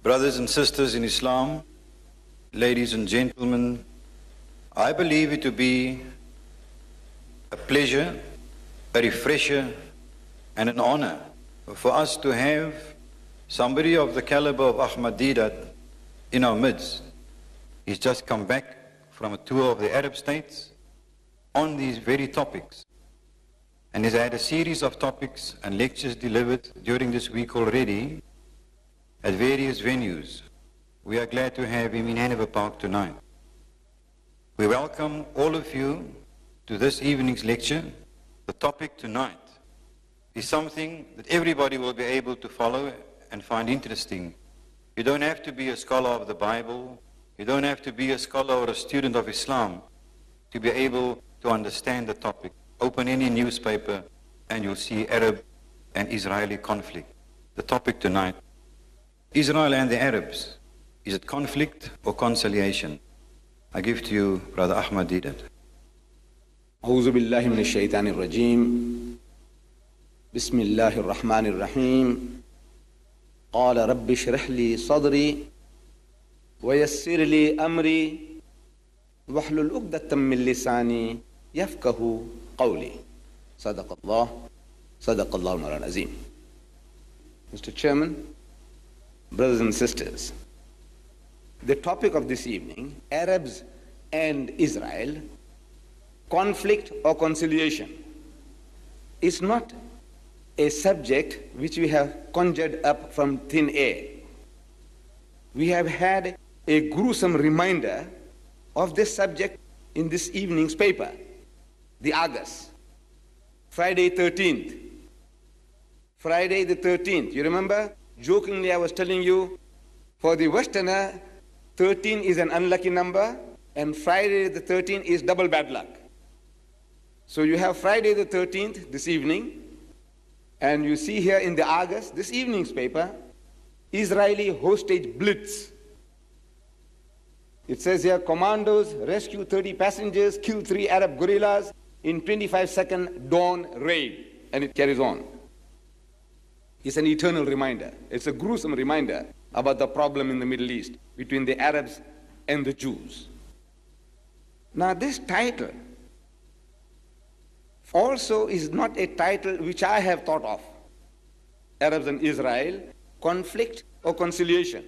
Brothers and sisters in Islam, ladies and gentlemen, I believe it to be a pleasure, a refresher, and an honor for us to have somebody of the caliber of Ahmed Deedat in our midst. He's just come back from a tour of the Arab states on these very topics. And he's had a series of topics and lectures delivered during this week already at various venues. We are glad to have him in Hanover Park tonight. We welcome all of you to this evening's lecture. The topic tonight is something that everybody will be able to follow and find interesting. You don't have to be a scholar of the Bible. You don't have to be a scholar or a student of Islam to be able to understand the topic. Open any newspaper and you'll see Arab and Israeli conflict. The topic tonight, Israel and the Arabs. Is it conflict or conciliation? I give to you Brother Ahmed Deedat. أعوذ بالله من الشيطان الرجيم بسم الله الرحمن الرحيم قال رب اشرح لي صدري ويسر لي أمري واحلل عقدة من لساني يفقهوا قولي صدق الله مولانا العظيم. Mr. Chairman, brothers and sisters, the topic of this evening, Arabs and Israel, conflict or conciliation, is not a subject which we have conjured up from thin air. We have had a gruesome reminder of this subject in this evening's paper, the Argus, Friday 13th. Friday the 13th, you remember? Jokingly I was telling you, for the Westerner, 13 is an unlucky number, and Friday the 13th is double bad luck. So you have Friday the 13th this evening, and you see here in the Argus, this evening's paper, Israeli hostage blitz. It says here, commandos rescue 30 passengers, kill 3 Arab guerrillas in 25-second dawn raid. And it carries on. It's an eternal reminder. It's a gruesome reminder about the problem in the Middle East between the Arabs and the Jews. Now this title also is not a title which I have thought of. Arabs and Israel, conflict or conciliation.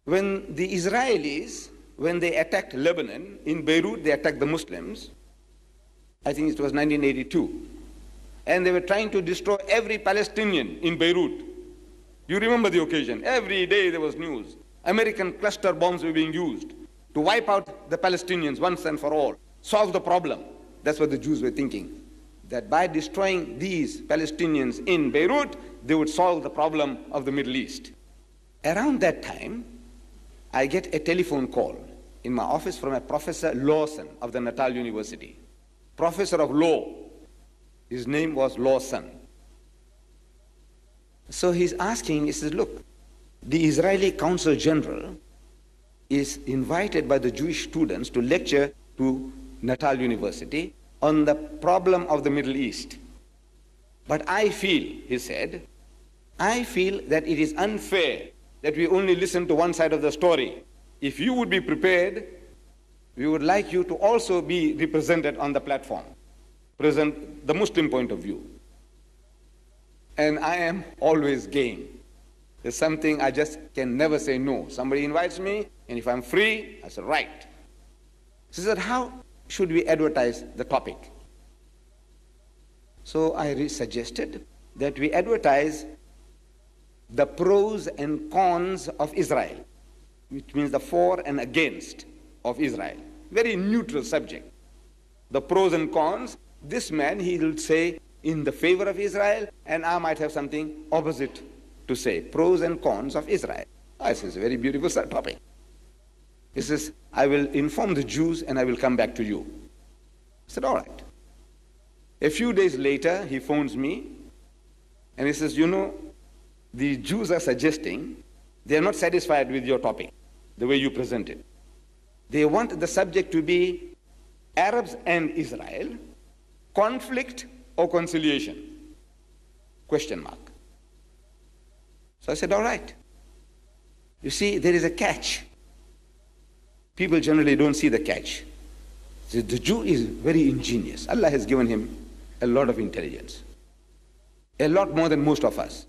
When the Israelis, when they attacked Lebanon, in Beirut they attacked the Muslims, I think it was 1982, and they were trying to destroy every Palestinian in Beirut. You remember the occasion. Every day there was news. American cluster bombs were being used to wipe out the Palestinians once and for all, solve the problem. That's what the Jews were thinking, that by destroying these Palestinians in Beirut, they would solve the problem of the Middle East. Around that time, I get a telephone call in my office from a Professor Lawson of the Natal University, professor of law. His name was Lawson. So he's asking, he says, look, the Israeli Consul General is invited by the Jewish students to lecture to Natal University on the problem of the Middle East. But I feel, he said, I feel that it is unfair that we only listen to one side of the story. If you would be prepared, we would like you to also be represented on the platform, present the Muslim point of view. And I am always game. There's something I just can never say no. Somebody invites me, and if I'm free, I say, right. She said, how should we advertise the topic? So I suggested that we advertise the pros and cons of Israel, which means the for and against of Israel. Very neutral subject. The pros and cons, this man, he will say in the favor of Israel, and I might have something opposite to say. Pros and cons of Israel. This is a very beautiful topic. He says, I will inform the Jews and I will come back to you. I said, all right. A few days later, he phones me and he says, you know, the Jews are suggesting they are not satisfied with your topic, the way you present it. They want the subject to be Arabs and Israel, conflict or conciliation? Question mark. So I said, all right. You see, there is a catch. People generally don't see the catch. The Jew is very ingenious. Allah has given him a lot of intelligence. A lot more than most of us.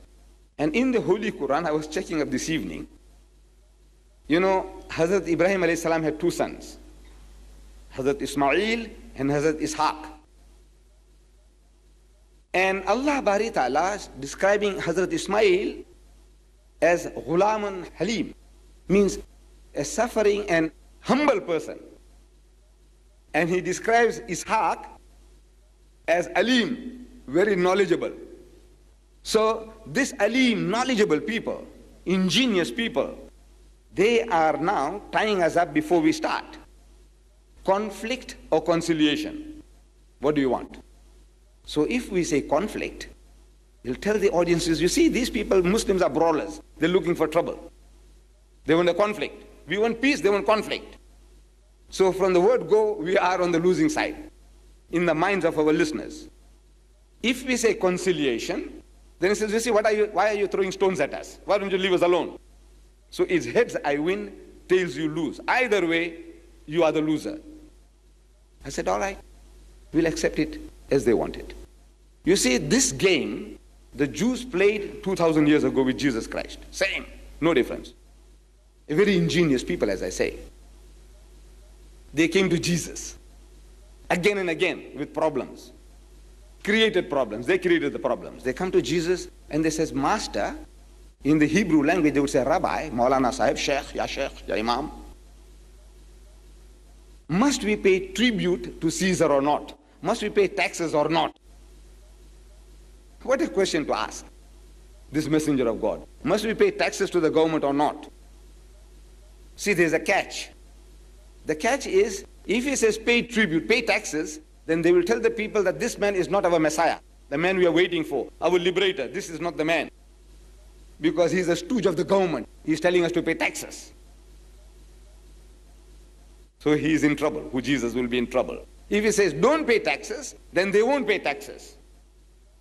And in the Holy Quran, I was checking up this evening, you know, Hazrat Ibrahim alayhi salam had two sons, Hazrat Ismail and Hazrat Ishaq. And Allah Bari Ta'ala is describing Hazrat Ismail as Ghulaman Halim, means a suffering and humble person. And he describes Ishaq as Alim, very knowledgeable. So this Alim, knowledgeable people, ingenious people, they are now tying us up before we start. Conflict or conciliation? What do you want? So if we say conflict, we'll tell the audiences, you see, these people, Muslims are brawlers. They're looking for trouble. They want a conflict. We want peace, they want conflict. So from the word go, we are on the losing side in the minds of our listeners. If we say conciliation, then he says, you see, why are you throwing stones at us? Why don't you leave us alone? So it's heads I win, tails you lose. Either way, you are the loser. I said, all right, we'll accept it as they want it. You see, this game, the Jews played 2,000 years ago with Jesus Christ. Same, no difference. A very ingenious people, as I say. They came to Jesus again and again with problems. Created problems. They created the problems. They come to Jesus and they says, Master, in the Hebrew language they would say, Rabbi, Maulana Sahib, Sheikh, Ya Imam. Must we pay tribute to Caesar or not? Must we pay taxes or not? What a question to ask this messenger of God. Must we pay taxes to the government or not? See, there's a catch. The catch is, if he says pay tribute, pay taxes, then they will tell the people that this man is not our Messiah, the man we are waiting for, our liberator. This is not the man. Because he's a stooge of the government. He's telling us to pay taxes. So he is in trouble. Who Jesus will be in trouble. If he says don't pay taxes, then they won't pay taxes.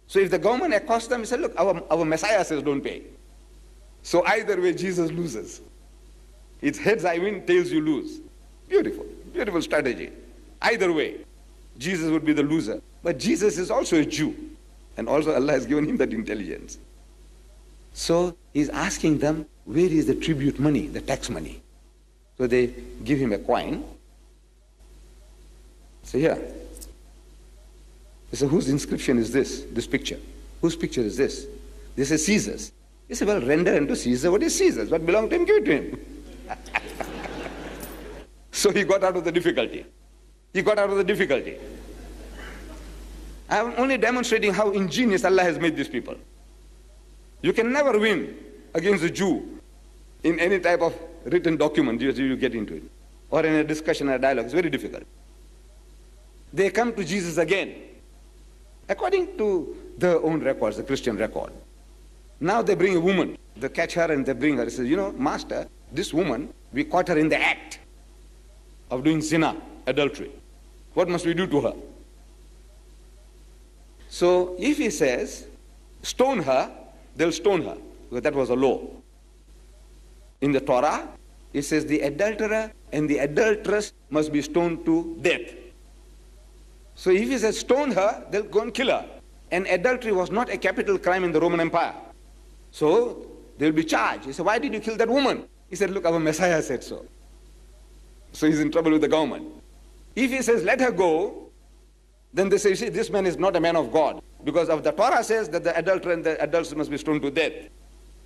So if the government accosts them, he said, look, our Messiah says don't pay. So either way, Jesus loses. It's heads I win, tails you lose. Beautiful, beautiful strategy. Either way, Jesus would be the loser. But Jesus is also a Jew. And also Allah has given him that intelligence. So he's asking them, where is the tribute money, the tax money? So they give him a coin. So here. They say, whose inscription is this picture? Whose picture is this? This is Caesar's. He said, well, render unto Caesar what is Caesar's. What belongs to him, give it to him. So he got out of the difficulty. I am only demonstrating how ingenious Allah has made these people. You can never win against a Jew in any type of written document you get into it. Or in a discussion or a dialogue. It's very difficult. They come to Jesus again. According to their own records, the Christian record. Now they bring a woman. They catch her and they bring her. He says, you know, Master, this woman, we caught her in the act of doing zina, adultery. What must we do to her? So if he says, stone her, they'll stone her, because that was a law. In the Torah, it says the adulterer and the adulteress must be stoned to death. So if he says stone her, they'll go and kill her. And adultery was not a capital crime in the Roman Empire. So they'll be charged. He said, why did you kill that woman? He said, look, our Messiah said so. So he's in trouble with the government. If he says, let her go, then they say, you see, this man is not a man of God. Because of the Torah says that the adulterer and the adulteress must be stoned to death.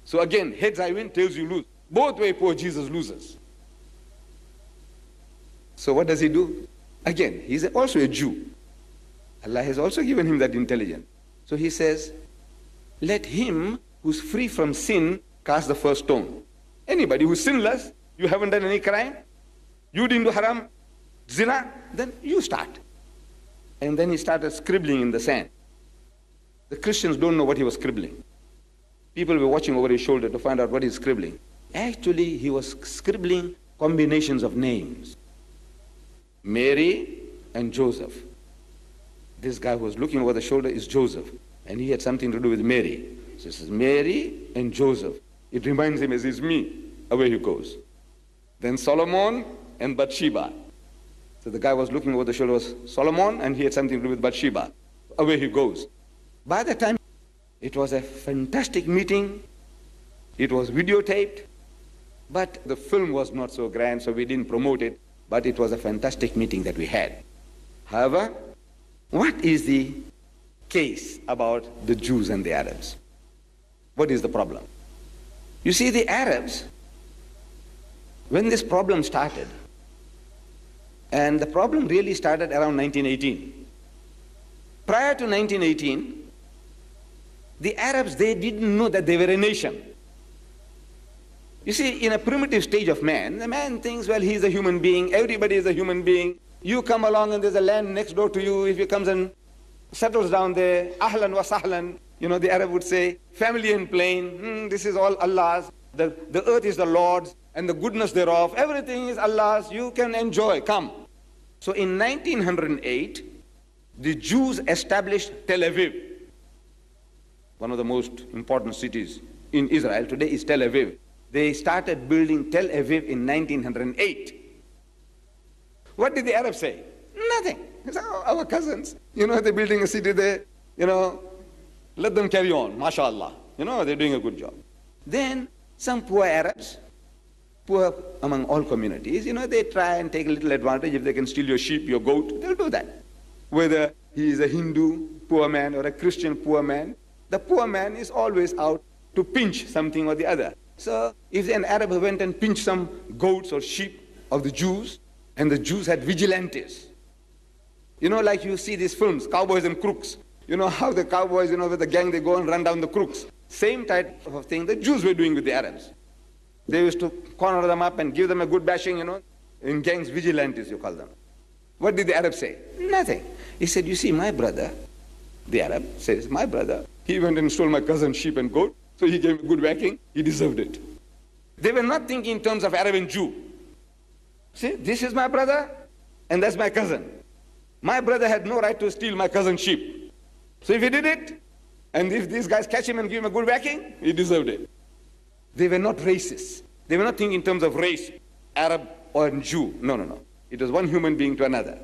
So again, heads I win, tails you lose. Both way, poor Jesus loses. So what does he do? Again, he's also a Jew. Allah has also given him that intelligence. So he says, let him who's free from sin cast the first stone. Anybody who's sinless, you haven't done any crime, you didn't do haram, zina, then you start. And then he started scribbling in the sand. The Christians don't know what he was scribbling. People were watching over his shoulder to find out what he's scribbling. Actually, he was scribbling combinations of names. Mary and Joseph. This guy who was looking over the shoulder is Joseph. And he had something to do with Mary. So it says Mary and Joseph. It reminds him as it's me. Away he goes. Then Solomon and Bathsheba. So the guy was looking over the shoulder was Solomon, and he had something to do with Bathsheba. Away he goes. By the time it was a fantastic meeting, it was videotaped, but the film was not so grand, so we didn't promote it, but it was a fantastic meeting that we had. However, what is the case about the Jews and the Arabs? What is the problem? You see, the Arabs, when this problem started, and the problem really started around 1918. Prior to 1918, the Arabs, they didn't know that they were a nation. You see, in a primitive stage of man, the man thinks, well, he's a human being, everybody is a human being. You come along and there's a land next door to you. If he comes and settles down there, ahlan wa sahlan, the Arab would say, family and plain, this is all Allah's. The earth is the Lord's, and the goodness thereof, everything is Allah's, you can enjoy, come. So in 1908, the Jews established Tel Aviv. One of the most important cities in Israel today is Tel Aviv. They started building Tel Aviv in 1908. What did the Arabs say? Nothing. It's our cousins. They're building a city there, let them carry on, mashallah. They're doing a good job. Then some poor Arabs, poor among all communities, they try and take a little advantage. If they can steal your sheep, your goat, they'll do that. Whether he is a Hindu poor man or a Christian poor man, the poor man is always out to pinch something or the other. So if an Arab went and pinched some goats or sheep of the Jews, and the Jews had vigilantes, like you see these films, Cowboys and Crooks, how the cowboys, with the gang, they go and run down the crooks. Same type of thing the Jews were doing with the Arabs. They used to corner them up and give them a good bashing, in gangs, vigilantes you call them. What did the Arab say? Nothing. He said, you see, my brother, the Arab says, my brother, he went and stole my cousin's sheep and goat, so he gave me good whacking, he deserved it. They were not thinking in terms of Arab and Jew. See, this is my brother, and that's my cousin. My brother had no right to steal my cousin's sheep. So if he did it, and if these guys catch him and give him a good whacking, he deserved it. They were not racist. They were not thinking in terms of race, Arab or Jew. No. It was one human being to another.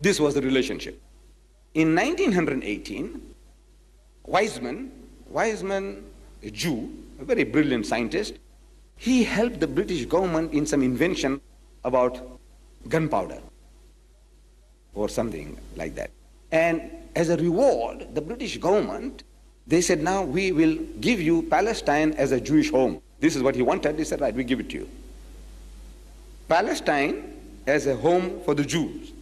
This was the relationship. In 1918, Weizmann, a Jew, a very brilliant scientist, he helped the British government in some invention about gunpowder or something like that. And as a reward, the British government, they said, now we will give you Palestine as a Jewish home. This is what he wanted. They said, right, we give it to you. Palestine as a home for the Jews.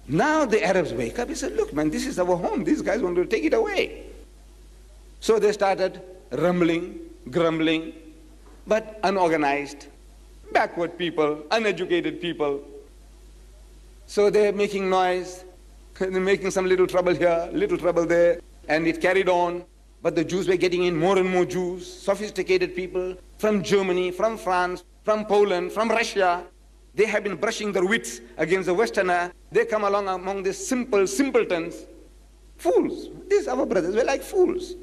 Now the Arabs wake up and said, look, man, this is our home. These guys want to take it away. So they started rumbling, grumbling, but unorganized, backward people, uneducated people. So they're making noise, they're making some little trouble here, little trouble there, and it carried on. But the Jews were getting in, more and more Jews, sophisticated people from Germany, from France, from Poland, from Russia. They have been brushing their wits against the Westerner. They come along among these simple simpletons, fools. These our brothers were like fools.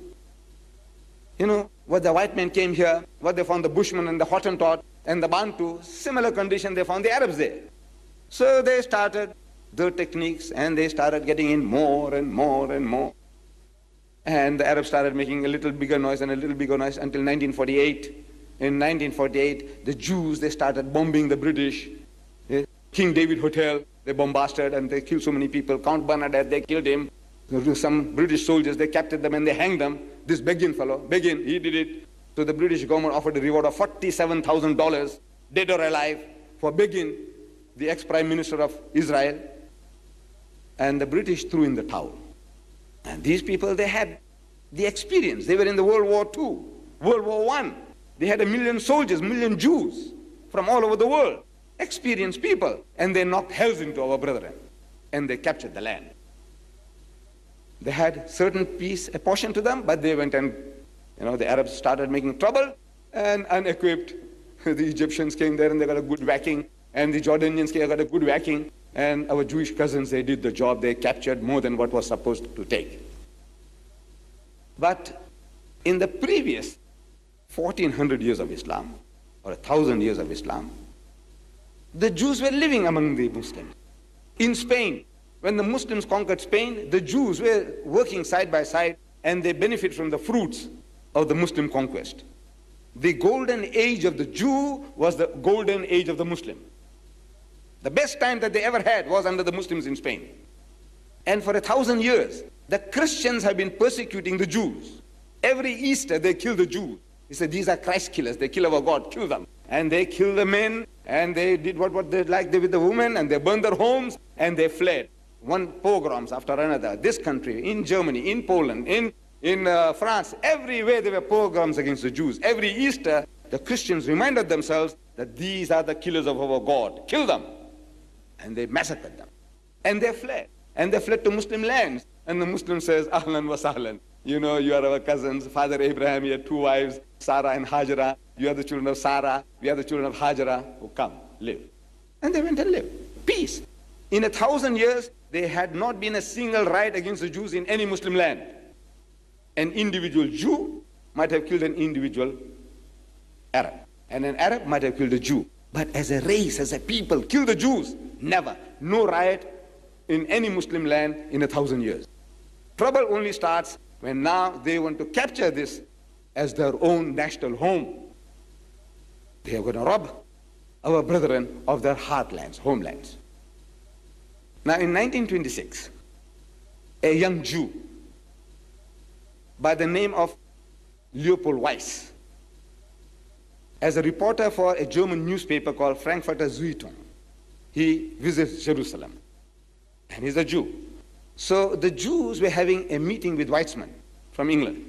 What the white men came here, what they found the Bushmen and the Hottentot and the Bantu, similar condition they found the Arabs there. So they started their techniques and they started getting in more and more and more. And the Arabs started making a little bigger noise and a little bigger noise until 1948. In 1948, the Jews, they started bombing the British. King David Hotel, they bombarded and they killed so many people. Count Bernadette, they killed him. Some British soldiers, they captured them and they hanged them. This Begin fellow, Begin, he did it. So the British government offered a reward of $47,000, dead or alive, for Begin, the ex-prime minister of Israel. And the British threw in the towel. And these people, they had the experience. They were in the World War II, World War I. They had 1 million soldiers, 1 million Jews from all over the world, experienced people. And they knocked hells into our brethren. And they captured the land. They had certain peace apportioned to them, but they went and, the Arabs started making trouble, and unequipped, the Egyptians came there and they got a good whacking, and the Jordanians came and got a good whacking, and our Jewish cousins, they did the job. They captured more than what was supposed to take. But In the previous 1400 years of Islam, or 1000 years of Islam, the Jews were living among the Muslims. In Spain, when the Muslims conquered Spain, the Jews were working side by side and they benefit from the fruits of the Muslim conquest. The golden age of the Jew was the golden age of the Muslim. The best time that they ever had was under the Muslims in Spain. And for 1,000 years, the Christians have been persecuting the Jews. Every Easter, they kill the Jews. He said, these are Christ killers. They kill our God. Kill them. And they kill the men, and they did what they liked with the women, and they burned their homes, and they fled. One pogroms after another. This country, in Germany, in Poland, in France, everywhere there were pogroms against the Jews. Every Easter, the Christians reminded themselves that these are the killers of our God. Kill them. And they massacred them. And they fled. And they fled to Muslim lands. And the Muslim says, Ahlan wa sahlan. You know, you are our cousins. Father Abraham, he had 2 wives, Sarah and Hajara. You are the children of Sarah. We are the children of Hajara. Oh, come, live. And they went and lived. Peace. In 1,000 years, there had not been a single riot against the Jews in any Muslim land. An individual Jew might have killed an individual Arab. And an Arab might have killed a Jew. But as a race, as a people, kill the Jews. Never. No riot in any Muslim land in 1,000 years. Trouble only starts when now they want to capture this as their own national home. They are going to rob our brethren of their heartlands, homelands. Now in 1926, a young Jew by the name of Leopold Weiss, as a reporter for a German newspaper called Frankfurter Zeitung, he visits Jerusalem. And he's a Jew. So the Jews were having a meeting with Weizmann from England.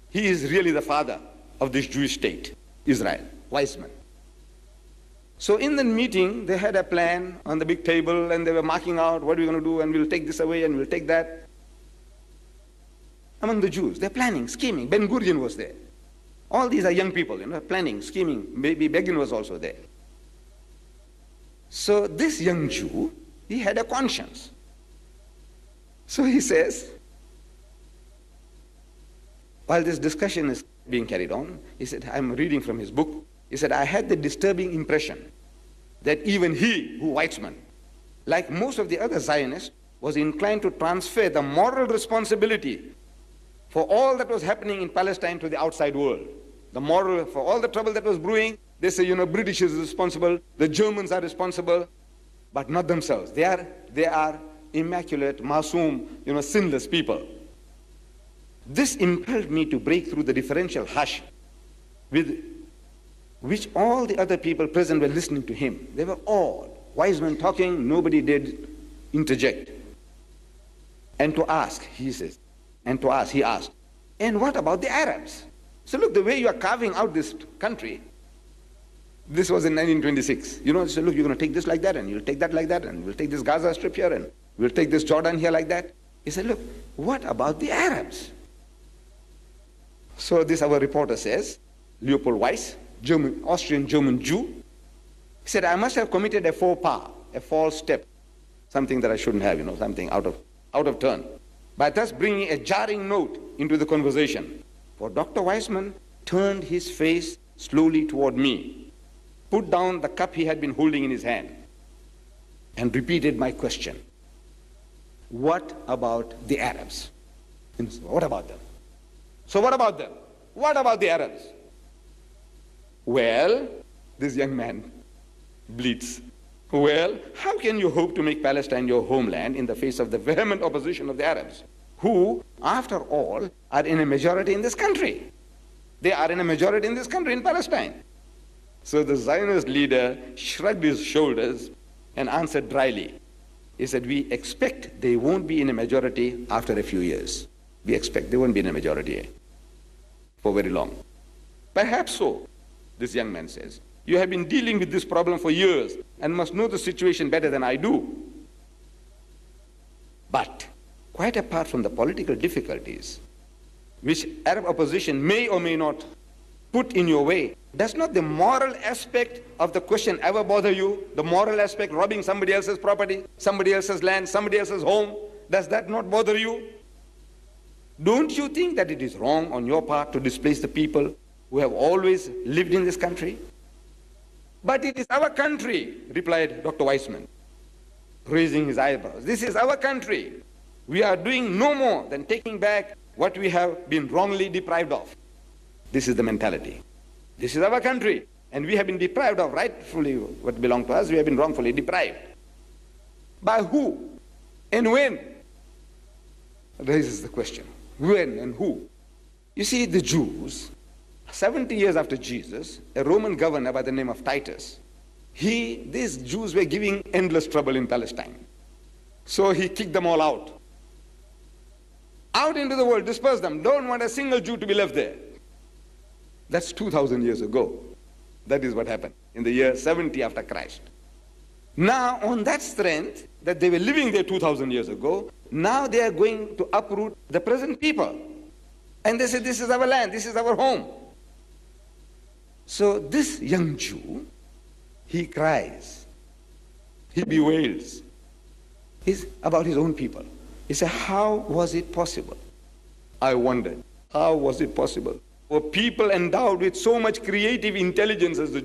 He is really the father of this Jewish state, Israel, Weizmann. So in the meeting, they had a plan on the big table, and they were marking out what we're going to do, and we'll take this away, and we'll take that. Among the Jews, they're planning, scheming. Ben Gurion was there. All these are young people, planning, scheming. Maybe Begin was also there. So this young Jew, he had a conscience. So he says, while this discussion is being carried on, he said, I'm reading from his book. He said, I had the disturbing impression that even he, who Weizmann, like most of the other Zionists, was inclined to transfer the moral responsibility for all that was happening in Palestine to the outside world. The moral, for all the trouble that was brewing, they say, British is responsible, the Germans are responsible, but not themselves. They are immaculate, masoom, sinless people. This impelled me to break through the differential hush with which all the other people present were listening to him. They were awed. Weizmann talking, nobody did interject. And to ask, he says, he asked, and what about the Arabs? So look, the way you are carving out this country, this was in 1926. So look, you're going to take this like that, and you'll take that like that, and we'll take this Gaza Strip here, and we'll take this Jordan here like that. He said, look, what about the Arabs? So this, our reporter says, Leopold Weiss, Austrian-German Jew, he said, I must have committed a faux pas, a false step, something that I shouldn't have, something out of turn, by thus bringing a jarring note into the conversation. For Dr. Weizmann turned his face slowly toward me, put down the cup he had been holding in his hand, and repeated my question. What about the Arabs? What about them? So what about them? What about the Arabs? Well, this young man bleats. Well, how can you hope to make Palestine your homeland in the face of the vehement opposition of the Arabs, who, after all, are in a majority in this country? They are in a majority in this country, in Palestine. So the Zionist leader shrugged his shoulders and answered dryly. He said, we expect they won't be in a majority after a few years. We expect they won't be in a majority for very long. Perhaps so, this young man says. You have been dealing with this problem for years and must know the situation better than I do. But, quite apart from the political difficulties, which Arab opposition may or may not put in your way, does not the moral aspect of the question ever bother you? The moral aspect, robbing somebody else's property, somebody else's land, somebody else's home, does that not bother you? Don't you think that it is wrong on your part to displace the people who have always lived in this country? But it is our country, replied Dr. Weissman, raising his eyebrows. This is our country. We are doing no more than taking back what we have been wrongly deprived of. This is the mentality. This is our country, and we have been deprived of rightfully what belonged to us. We have been wrongfully deprived. By who and when? This is the question. When and who? You see, the Jews, 70 years after Jesus, a Roman governor by the name of Titus, these Jews were giving endless trouble in Palestine. So he kicked them all out. Out into the world, dispersed them. Don't want a single Jew to be left there. That's 2,000 years ago. That is what happened in the year 70 after Christ. Now, on that strength that they were living there 2,000 years ago, now they are going to uproot the present people. And they say, this is our land, this is our home. So this young Jew, he cries, he bewails. It's about his own people. He said, how was it possible? I wondered, how was it possible for people endowed with so much creative intelligence as the